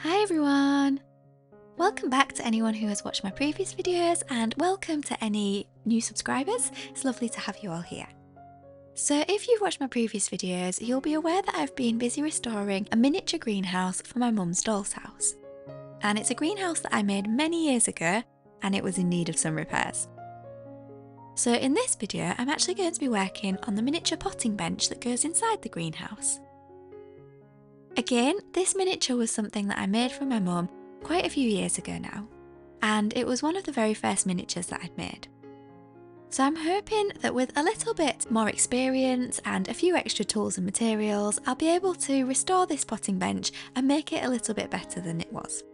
Hi everyone! Welcome back to anyone who has watched my previous videos, and welcome to any new subscribers. It's lovely to have you all here. So if you've watched my previous videos, you'll be aware that I've been busy restoring a miniature greenhouse for my mum's doll's house. And it's a greenhouse that I made many years ago, and it was in need of some repairs. So in this video, I'm actually going to be working on the miniature potting bench that goes inside the greenhouse. Again, this miniature was something that I made for my mum quite a few years ago now, and it was one of the very first miniatures that I'd made. So I'm hoping that with a little bit more experience and a few extra tools and materials, I'll be able to restore this potting bench and make it a little bit better than it was.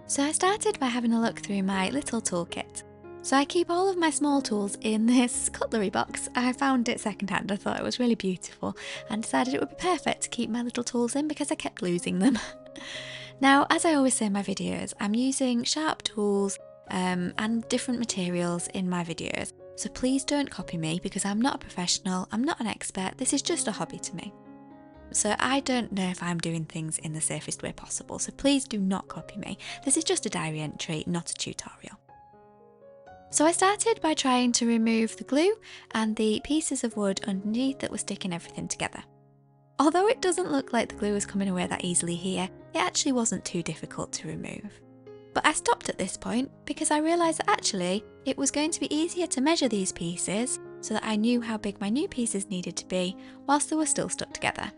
So I started by having a look through my little toolkit. So I keep all of my small tools in this cutlery box. I found it secondhand, I thought it was really beautiful, and decided it would be perfect to keep my little tools in because I kept losing them. Now, as I always say in my videos, I'm using sharp tools and different materials in my videos. So please don't copy me because I'm not a professional, I'm not an expert, this is just a hobby to me. So I don't know if I'm doing things in the safest way possible, so please do not copy me. This is just a diary entry, not a tutorial. So I started by trying to remove the glue and the pieces of wood underneath that were sticking everything together. Although it doesn't look like the glue was coming away that easily here, it actually wasn't too difficult to remove. But I stopped at this point because I realised that actually it was going to be easier to measure these pieces so that I knew how big my new pieces needed to be whilst they were still stuck together.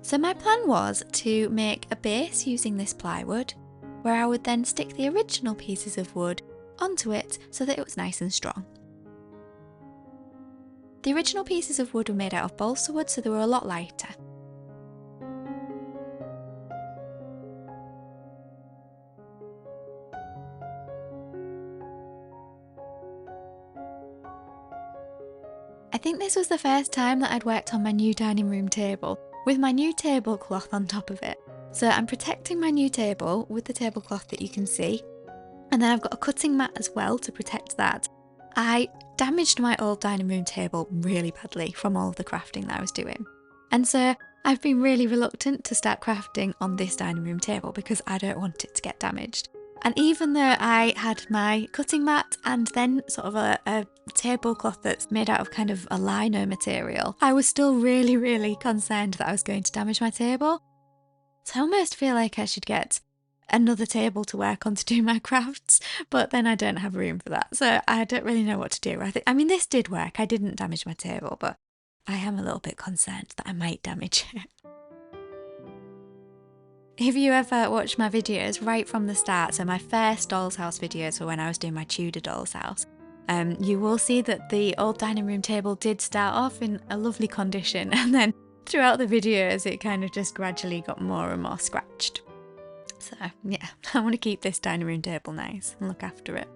So my plan was to make a base using this plywood, where I would then stick the original pieces of wood onto it so that it was nice and strong. The original pieces of wood were made out of balsa wood, so they were a lot lighter. I think this was the first time that I'd worked on my new dining room table, with my new tablecloth on top of it. So I'm protecting my new table with the tablecloth that you can see, and then I've got a cutting mat as well to protect that. I damaged my old dining room table really badly from all of the crafting that I was doing, and so I've been really reluctant to start crafting on this dining room table because I don't want it to get damaged. And even though I had my cutting mat and then sort of a tablecloth that's made out of kind of a lino material, I was still really concerned that I was going to damage my table. So I almost feel like I should get another table to work on to do my crafts, but then I don't have room for that, so I don't really know what to do. I mean, this did work, I didn't damage my table, but I am a little bit concerned that I might damage it. If you ever watch my videos right from the start, so my first doll's house videos were when I was doing my Tudor doll's house, you will see that the old dining room table did start off in a lovely condition, and then throughout the videos it kind of just gradually got more and more scratched. So yeah, I want to keep this dining room table nice and look after it.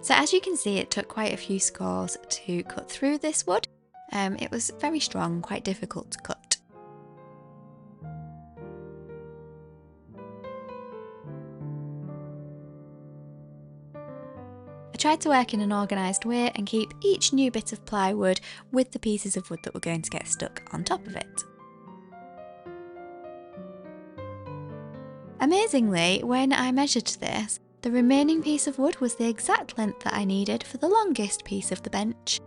So as you can see, it took quite a few scores to cut through this wood. It was very strong, quite difficult to cut. I tried to work in an organised way and keep each new bit of plywood with the pieces of wood that were going to get stuck on top of it. Amazingly, when I measured this, the remaining piece of wood was the exact length that I needed for the longest piece of the bench.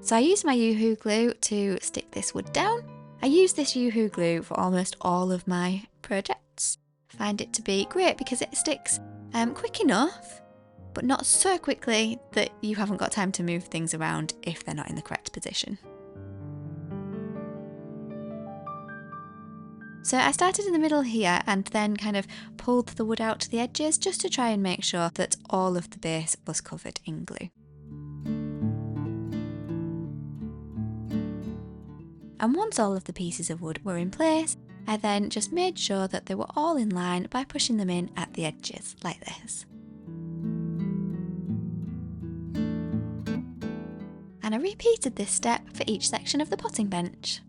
So I used my Yoo-hoo glue to stick this wood down. I use this Yoo-hoo glue for almost all of my projects. I find it to be great because it sticks quick enough, but not so quickly that you haven't got time to move things around if they're not in the correct position. So I started in the middle here and then kind of pulled the wood out to the edges just to try and make sure that all of the base was covered in glue. And once all of the pieces of wood were in place, I then just made sure that they were all in line by pushing them in at the edges, like this. and I repeated this step for each section of the potting bench.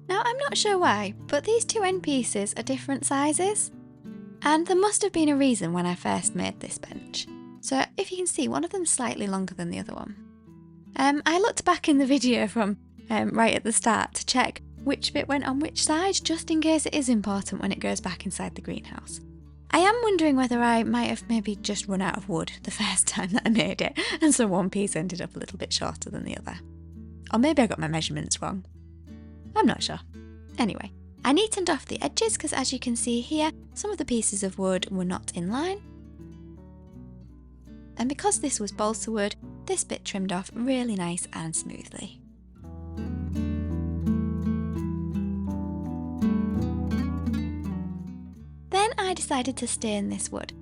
Now, I'm not sure why, but these two end pieces are different sizes. And there must have been a reason when I first made this bench. So if you can see, one of them's slightly longer than the other one. I looked back in the video from right at the start to check which bit went on which side, just in case it is important when it goes back inside the greenhouse. I am wondering whether I might have maybe just run out of wood the first time that I made it, and so one piece ended up a little bit shorter than the other. Or maybe I got my measurements wrong. I'm not sure. Anyway, I neatened off the edges because, as you can see here, some of the pieces of wood were not in line. And because this was balsa wood, this bit trimmed off really nice and smoothly. Then I decided to stain this wood.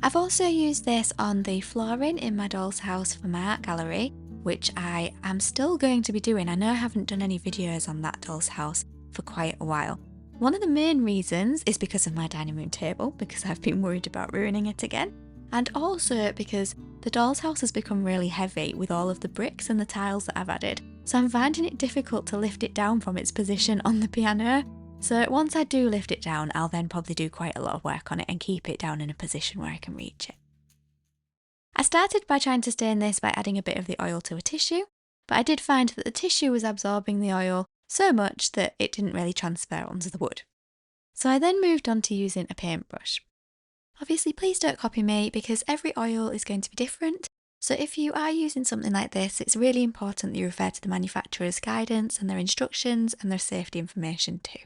I've also used this on the flooring in my doll's house for my art gallery, which I am still going to be doing. I know I haven't done any videos on that doll's house for quite a while. One of the main reasons is because of my dining room table, because I've been worried about ruining it again, and also because the doll's house has become really heavy with all of the bricks and the tiles that I've added, so I'm finding it difficult to lift it down from its position on the piano. So once I do lift it down, I'll then probably do quite a lot of work on it and keep it down in a position where I can reach it. I started by trying to stain this by adding a bit of the oil to a tissue, but I did find that the tissue was absorbing the oil so much that it didn't really transfer onto the wood. So I then moved on to using a paintbrush. Obviously, please don't copy me because every oil is going to be different. So if you are using something like this, it's really important that you refer to the manufacturer's guidance and their instructions and their safety information too.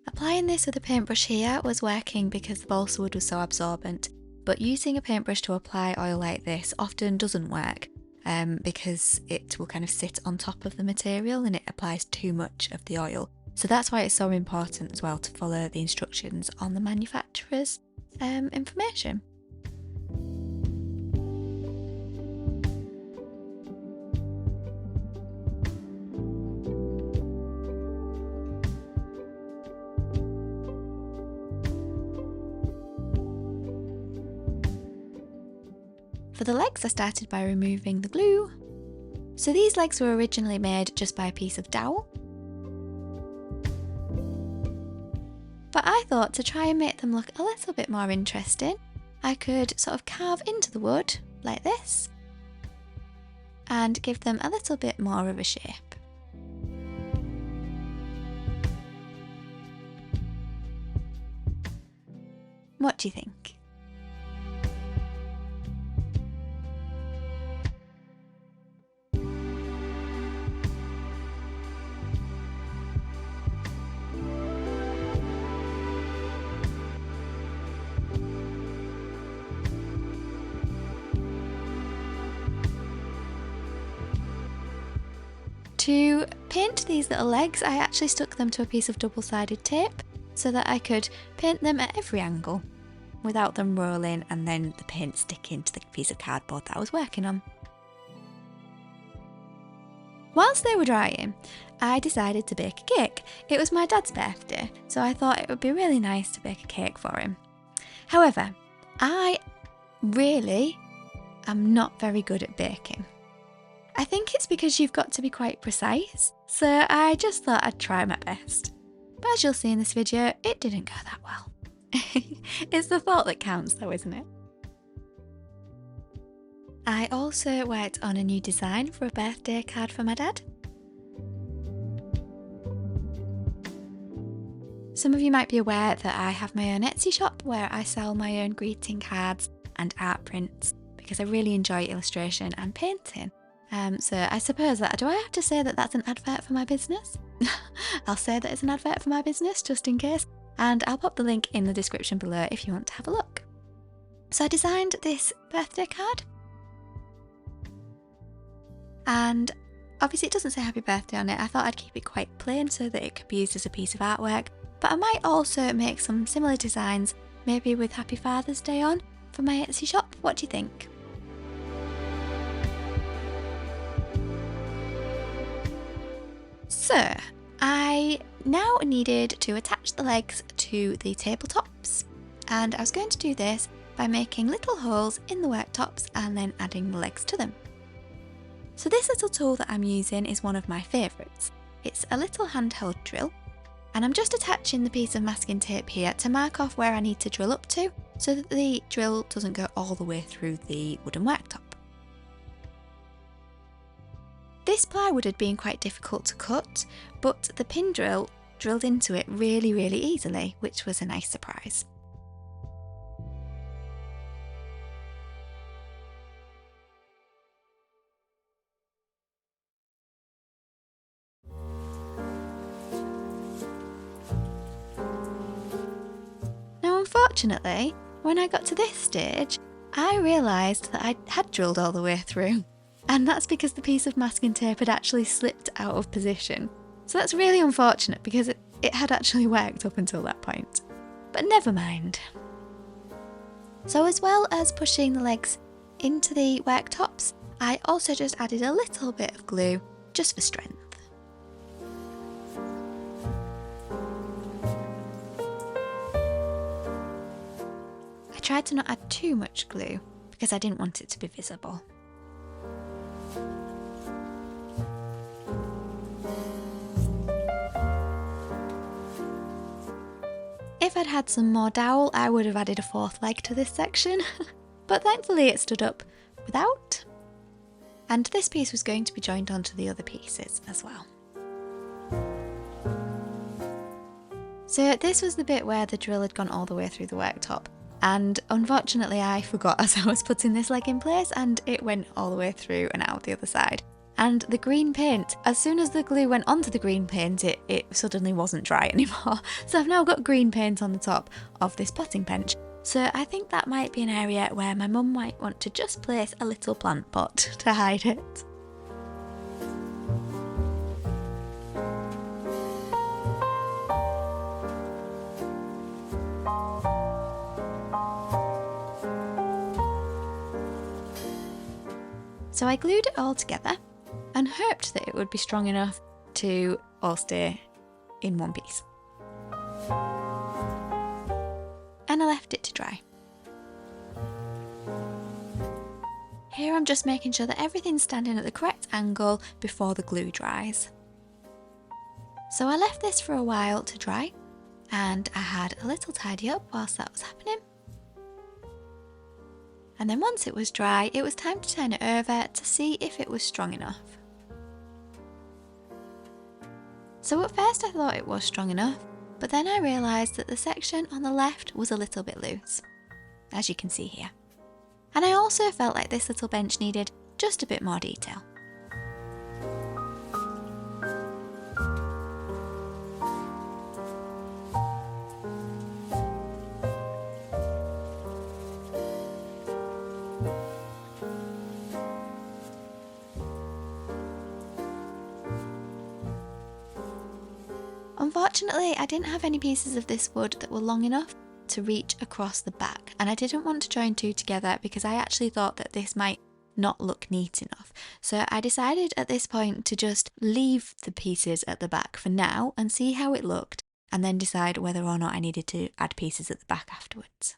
Applying this with a paintbrush here was working because the balsa wood was so absorbent, but using a paintbrush to apply oil like this often doesn't work because it will kind of sit on top of the material and it applies too much of the oil. So that's why it's so important as well to follow the instructions on the manufacturer's information. For the legs, I started by removing the glue. So these legs were originally made just by a piece of dowel. But I thought to try and make them look a little bit more interesting, I could sort of carve into the wood like this and give them a little bit more of a shape. What do you think? To paint these little legs, I actually stuck them to a piece of double-sided tape so that I could paint them at every angle without them rolling and then the paint sticking to the piece of cardboard that I was working on. Whilst they were drying, I decided to bake a cake. It was my dad's birthday, so I thought it would be really nice to bake a cake for him. However, I really am not very good at baking. I think it's because you've got to be quite precise, so I just thought I'd try my best. But as you'll see in this video, it didn't go that well. It's the thought that counts though, isn't it? I also worked on a new design for a birthday card for my dad. Some of you might be aware that I have my own Etsy shop where I sell my own greeting cards and art prints because I really enjoy illustration and painting. So I suppose that, do I have to say that that's an advert for my business? I'll say that it's an advert for my business just in case, and I'll pop the link in the description below if you want to have a look. So I designed this birthday card, and obviously it doesn't say happy birthday on it. I thought I'd keep it quite plain so that it could be used as a piece of artwork, but I might also make some similar designs, maybe with Happy Father's Day on, for my Etsy shop. What do you think? So I now needed to attach the legs to the tabletops, and I was going to do this by making little holes in the worktops and then adding the legs to them. So this little tool that I'm using is one of my favourites. It's a little handheld drill, and I'm just attaching the piece of masking tape here to mark off where I need to drill up to so that the drill doesn't go all the way through the wooden worktop. This plywood had been quite difficult to cut, but the pin drill drilled into it really easily, which was a nice surprise. Now unfortunately, when I got to this stage, I realised that I had drilled all the way through. And that's because the piece of masking tape had actually slipped out of position. So that's really unfortunate because it had actually worked up until that point. But never mind. So as well as pushing the legs into the worktops, I also just added a little bit of glue just for strength. I tried to not add too much glue because I didn't want it to be visible. If I'd had some more dowel, I would have added a fourth leg to this section, but thankfully it stood up without. And this piece was going to be joined onto the other pieces as well. So this was the bit where the drill had gone all the way through the worktop, and unfortunately I forgot as I was putting this leg in place and it went all the way through and out the other side. And the green paint, as soon as the glue went onto the green paint, it suddenly wasn't dry anymore. So I've now got green paint on the top of this potting bench. So I think that might be an area where my mum might want to just place a little plant pot to hide it. So I glued it all together and hoped that it would be strong enough to all stay in one piece. And I left it to dry. Here I'm just making sure that everything's standing at the correct angle before the glue dries. So I left this for a while to dry, and I had a little tidy up whilst that was happening. And then once it was dry, it was time to turn it over to see if it was strong enough. So at first I thought it was strong enough, but then I realised that the section on the left was a little bit loose, as you can see here. And I also felt like this little bench needed just a bit more detail. Unfortunately, I didn't have any pieces of this wood that were long enough to reach across the back, and I didn't want to join two together because I actually thought that this might not look neat enough. So I decided at this point to just leave the pieces at the back for now and see how it looked, and then decide whether or not I needed to add pieces at the back afterwards.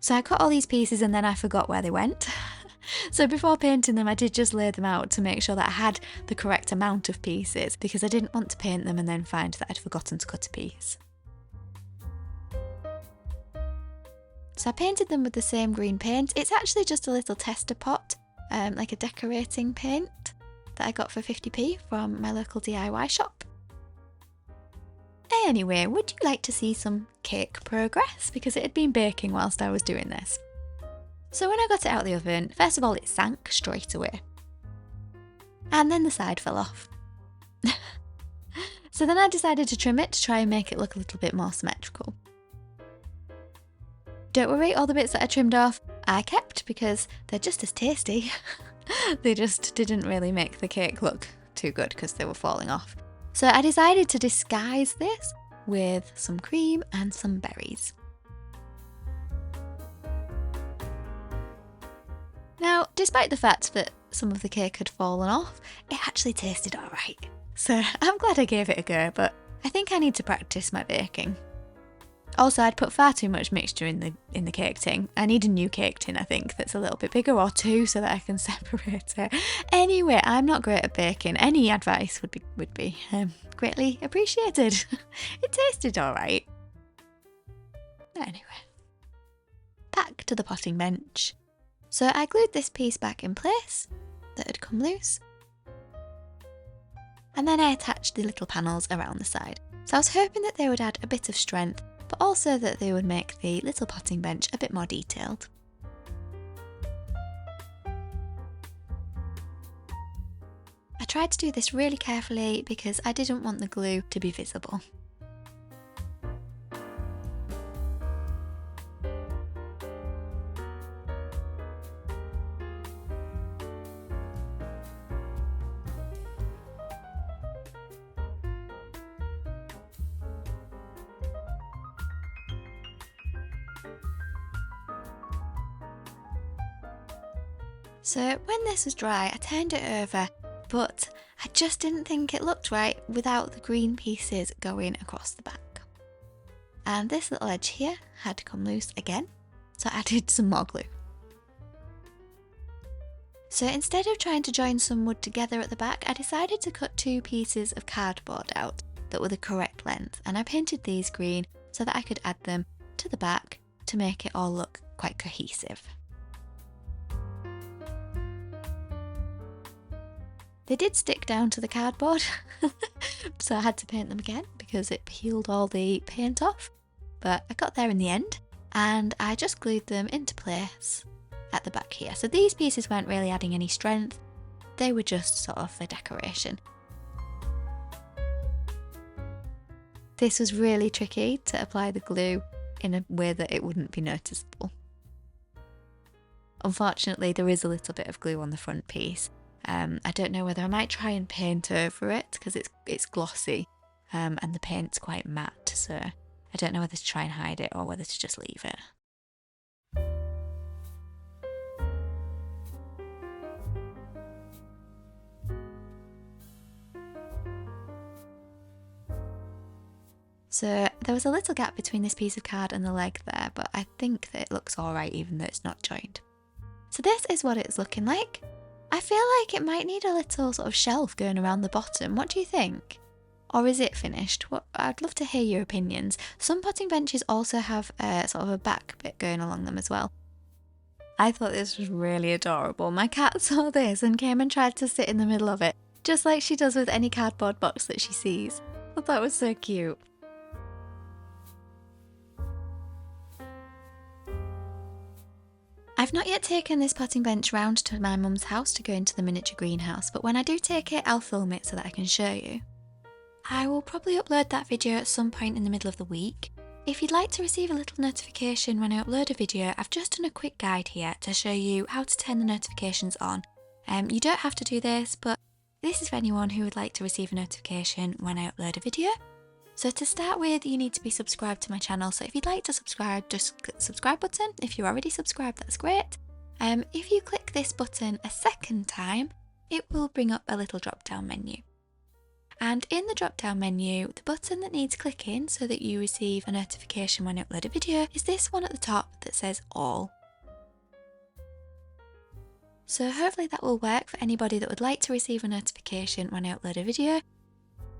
So I cut all these pieces and then I forgot where they went. So before painting them, I did just lay them out to make sure that I had the correct amount of pieces, because I didn't want to paint them and then find that I'd forgotten to cut a piece. So I painted them with the same green paint. It's actually just a little tester pot, like a decorating paint that I got for 50p from my local DIY shop. Anyway, would you like to see some cake progress? Because it had been baking whilst I was doing this. So when I got it out of the oven, first of all it sank straight away. and then the side fell off. So then I decided to trim it to try and make it look a little bit more symmetrical. Don't worry, all the bits that I trimmed off I kept because they're just as tasty. They just didn't really make the cake look too good because they were falling off. So I decided to disguise this with some cream and some berries. Now, despite the fact that some of the cake had fallen off, it actually tasted alright. So I'm glad I gave it a go, but I think I need to practice my baking. Also, I'd put far too much mixture in the cake tin. I need a new cake tin, I think, that's a little bit bigger, or two, so that I can separate it. Anyway, I'm not great at baking. Any advice would be greatly appreciated. It tasted alright. Anyway, back to the potting bench. So I glued this piece back in place that had come loose. And then I attached the little panels around the side. So I was hoping that they would add a bit of strength, but also that they would make the little potting bench a bit more detailed. I tried to do this really carefully because I didn't want the glue to be visible. So when this was dry, I turned it over, but I just didn't think it looked right without the green pieces going across the back. And this little edge here had come loose again, so I added some more glue. So instead of trying to join some wood together at the back, I decided to cut 2 pieces of cardboard out that were the correct length, and I painted these green so that I could add them to the back to make it all look quite cohesive. They did stick down to the cardboard, so I had to paint them again because it peeled all the paint off, but I got there in the end, and I just glued them into place at the back here. So these pieces weren't really adding any strength, they were just sort of a decoration. This was really tricky to apply the glue in a way that it wouldn't be noticeable. Unfortunately, there is a little bit of glue on the front piece. I don't know whether I might try and paint over it because it's glossy and the paint's quite matte, so I don't know whether to try and hide it or whether to just leave it. So there was a little gap between this piece of card and the leg there, but I think that it looks alright even though it's not joined. So this is what it's looking like. I feel like it might need a little sort of shelf going around the bottom. What do you think? Or is it finished? I'd love to hear your opinions. Some potting benches also have sort of a back bit going along them as well. I thought this was really adorable. My cat saw this and came and tried to sit in the middle of it, just like she does with any cardboard box that she sees. I thought it was so cute. I've not yet taken this potting bench round to my mum's house to go into the miniature greenhouse, but when I do take it, I'll film it so that I can show you. I will probably upload that video at some point in the middle of the week. If you'd like to receive a little notification when I upload a video, I've just done a quick guide here to show you how to turn the notifications on. You don't have to do this, but this is for anyone who would like to receive a notification when I upload a video. So to start with, you need to be subscribed to my channel. So if you'd like to subscribe, just click the subscribe button. If you're already subscribed, that's great. If you click this button a second time, it will bring up a little drop-down menu. And in the drop-down menu, the button that needs clicking so that you receive a notification when I upload a video is this one at the top that says All. So hopefully that will work for anybody that would like to receive a notification when I upload a video.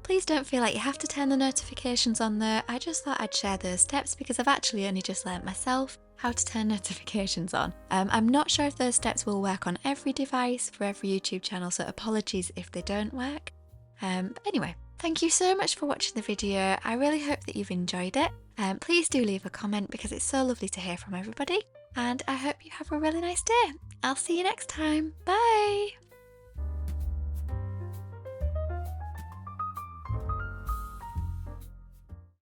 Please don't feel like you have to turn the notifications on there. I just thought I'd share those steps because I've actually only just learnt myself how to turn notifications on. I'm not sure if those steps will work on every device for every YouTube channel, so apologies if they don't work. But anyway, thank you so much for watching the video. I really hope that you've enjoyed it. Please do leave a comment because it's so lovely to hear from everybody. And I hope you have a really nice day. I'll see you next time. Bye!